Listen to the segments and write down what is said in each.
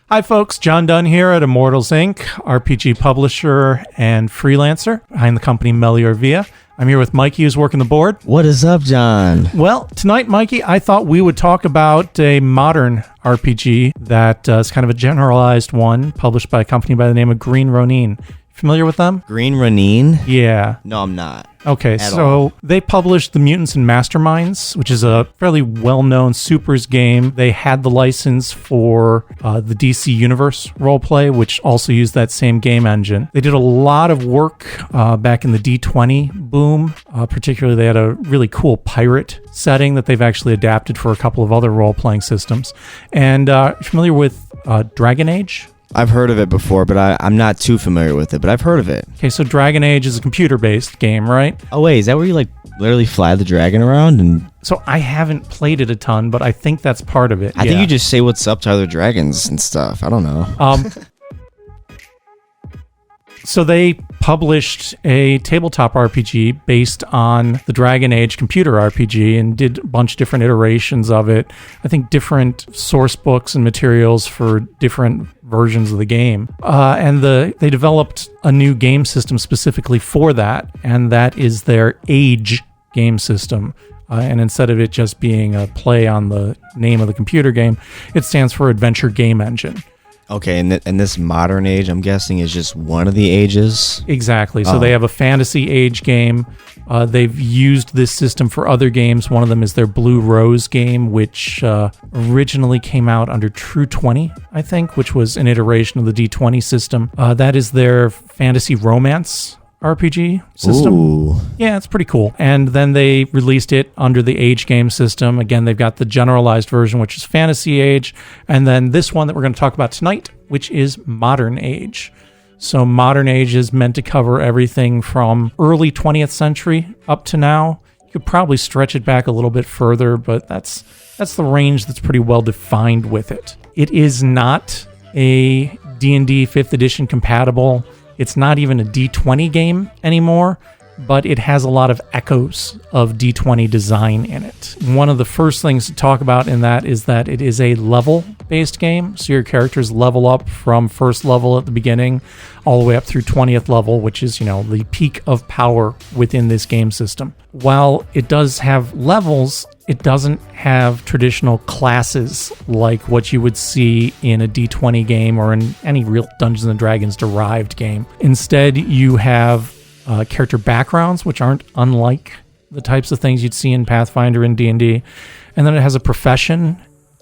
Hi folks, John Dunn here at Immortals Inc., RPG publisher and freelancer behind the company Meliorvia. I'm here with Mikey, who's working the board. What is up, John? Well, tonight, Mikey, I thought we would talk about a modern RPG that is kind of a generalized one, published by a company by the name of Green Ronin. Familiar with them? Green Ronin? Yeah. No, I'm not. Okay, so they published The Mutants and Masterminds, which is a fairly well-known supers game. They had the license for the DC Universe roleplay, which also used that same game engine. They did a lot of work back in the D20 boom. Particularly, they had a really cool pirate setting that they've actually adapted for a couple of other role-playing systems. And familiar with Dragon Age? I've heard of it before, but I'm not too familiar with it, but I've heard of it. Okay, so Dragon Age is a computer-based game, right? Oh, wait, is that where you, literally fly the dragon around? And So I haven't played it a ton, but I think that's part of it. I think you just say what's up to other dragons and stuff. I don't know. So they published a tabletop RPG based on the Dragon Age computer RPG and did a bunch of different iterations of it. I think different source books and materials for different versions of the game. And they developed a new game system specifically for that, and that is their Age game system. And instead of it just being a play on the name of the computer game, it stands for Adventure Game Engine. Okay, and this modern age, I'm guessing, is just one of the ages? Exactly. So they have a fantasy age game. They've used this system for other games. One of them is their Blue Rose game, which originally came out under True 20, I think, which was an iteration of the D20 system. That is their fantasy romance RPG system. Ooh. Yeah, it's pretty cool. And then they released it under the Age game system. Again, they've got the generalized version, which is Fantasy Age, and then this one that we're going to talk about tonight, which is Modern Age. So Modern Age is meant to cover everything from early 20th century up to now. You could probably stretch it back a little bit further, but that's the range that's pretty well defined with it. It is not a D&D 5th edition compatible. It's not even a D20 game anymore, but it has a lot of echoes of D20 design in it. One of the first things to talk about in that is that it is a level-based game, so your characters level up from first level at the beginning all the way up through 20th level, which is, the peak of power within this game system. While it does have levels, it doesn't have traditional classes like what you would see in a D20 game or in any real Dungeons & Dragons derived game. Instead, you have character backgrounds, which aren't unlike the types of things you'd see in Pathfinder and D&D. And then it has a profession,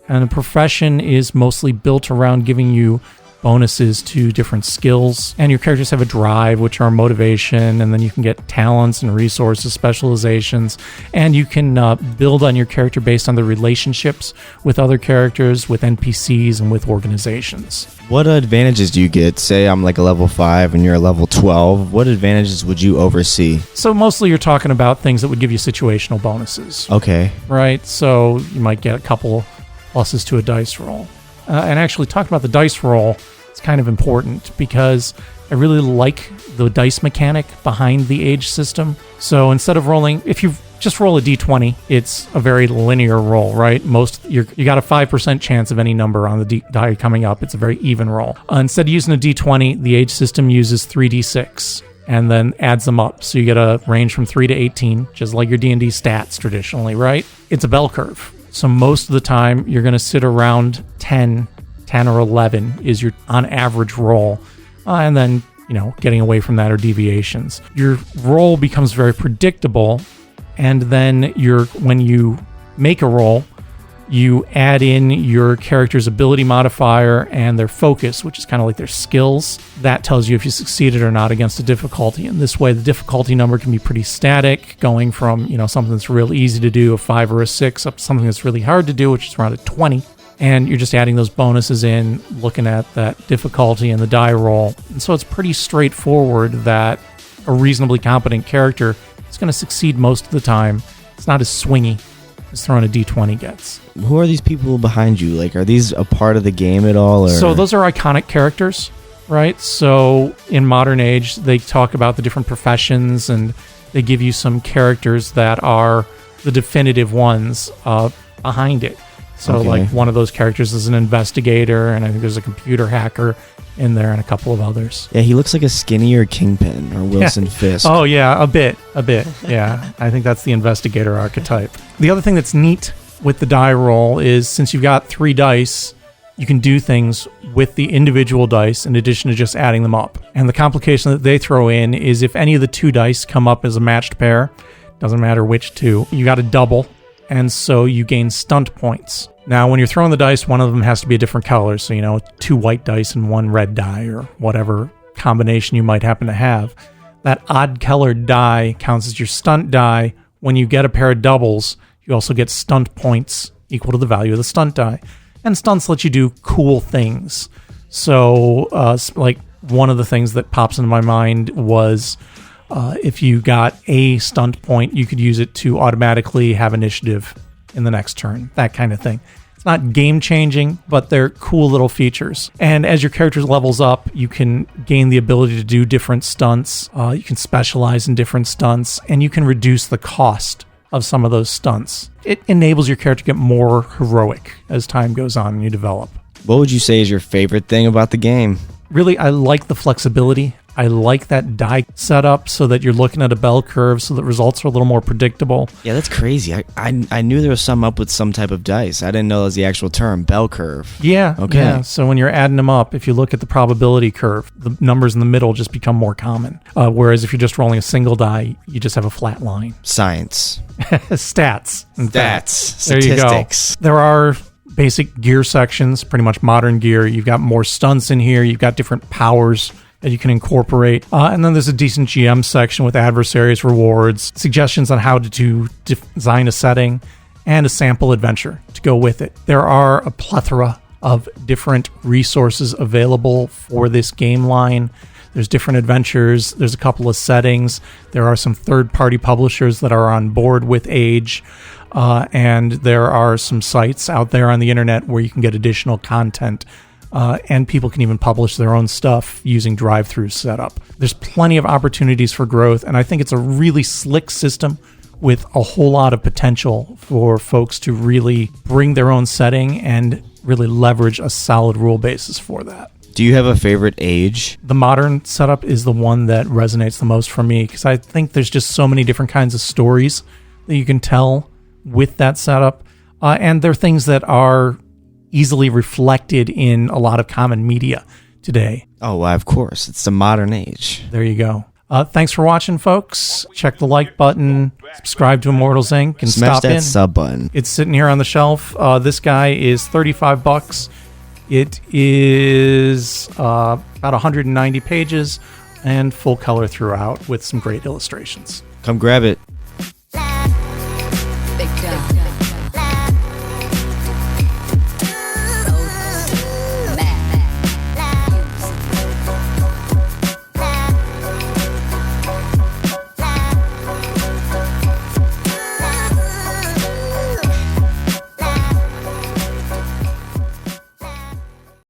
and the profession is mostly built around giving you bonuses to different skills, and your characters have a drive, which are motivation, and then you can get talents and resources, specializations, and you can build on your character based on the relationships with other characters, with NPCs, and with organizations. What advantages do you get? Say I'm like a level 5 and you're a level 12. What advantages would you oversee? So mostly you're talking about things that would give you situational bonuses. Okay. Right? So you might get a couple pluses to a dice roll. And actually talking about the dice roll, it's kind of important because I really like the dice mechanic behind the Age system. So instead of rolling, if you just roll a d20, it's a very linear roll, right? You got a 5% chance of any number on the die coming up. It's a very even roll. Instead of using a d20, the Age system uses 3d6 and then adds them up. So you get a range from 3 to 18, just like your D&D stats traditionally, right? It's a bell curve. So most of the time, you're going to sit around 10 or 11 is your on average roll. And then, getting away from that are deviations. Your roll becomes very predictable. And then when you make a roll, you add in your character's ability modifier and their focus, which is kind of like their skills. That tells you if you succeeded or not against a difficulty. And this way, the difficulty number can be pretty static, going from, something that's real easy to do, a 5 or a 6, up to something that's really hard to do, which is around a 20. And you're just adding those bonuses in, looking at that difficulty and the die roll. And so it's pretty straightforward that a reasonably competent character is going to succeed most of the time. It's not as swingy as throwing a d20 gets. Who are these people behind you? Are these a part of the game at all? Or? So those are iconic characters, right? So in Modern Age, they talk about the different professions and they give you some characters that are the definitive ones behind it. So Okay. like one of those characters is an investigator, and I think there's a computer hacker in there and a couple of others. Yeah, he looks like a skinnier Kingpin or Wilson Fisk. Oh yeah, a bit. Yeah, I think that's the investigator archetype. The other thing that's neat with the die roll is since you've got 3 dice, you can do things with the individual dice in addition to just adding them up. And the complication that they throw in is if any of the 2 dice come up as a matched pair, doesn't matter which 2, you got to double, and so you gain stunt points. Now, when you're throwing the dice, one of them has to be a different color, so 2 white dice and 1 red die, or whatever combination you might happen to have. That odd-colored die counts as your stunt die. When you get a pair of doubles, you also get stunt points equal to the value of the stunt die. And stunts let you do cool things. So, like, one of the things that pops into my mind was if you got a stunt point, you could use it to automatically have initiative in the next turn, that kind of thing. It's not game-changing, but they're cool little features. And as your character levels up, you can gain the ability to do different stunts. You can specialize in different stunts, and you can reduce the cost of some of those stunts. It enables your character to get more heroic as time goes on and you develop. What would you say is your favorite thing about the game? Really, I like the flexibility. I like that die setup so that you're looking at a bell curve so that results are a little more predictable. Yeah, that's crazy. I knew there was some up with some type of dice. I didn't know that was the actual term, bell curve. Yeah. Okay. Yeah. So when you're adding them up, if you look at the probability curve, the numbers in the middle just become more common. Whereas if you're just rolling a single die, you just have a flat line. Science. Stats. In fact. Statistics. There you go. There are basic gear sections, pretty much modern gear. You've got more stunts in here. You've got different powers that you can incorporate. And then there's a decent GM section with adversaries, rewards, suggestions on how to design a setting, and a sample adventure to go with it. There are a plethora of different resources available for this game line. There's different adventures. There's a couple of settings. There are some third-party publishers that are on board with Age. And there are some sites out there on the internet where you can get additional content. And people can even publish their own stuff using drive-through setup. There's plenty of opportunities for growth, and I think it's a really slick system with a whole lot of potential for folks to really bring their own setting and really leverage a solid rule basis for that. Do you have a favorite age? The modern setup is the one that resonates the most for me because I think there's just so many different kinds of stories that you can tell with that setup. And they're things that are easily reflected in a lot of common media today. Oh, well, of course. It's the modern age. There you go. Thanks for watching, folks. Check the like button, subscribe to Immortals Inc., and Smash stop that in. sub button. It's sitting here on the shelf. This guy is $35. It is about 190 pages and full color throughout with some great illustrations. Come grab it.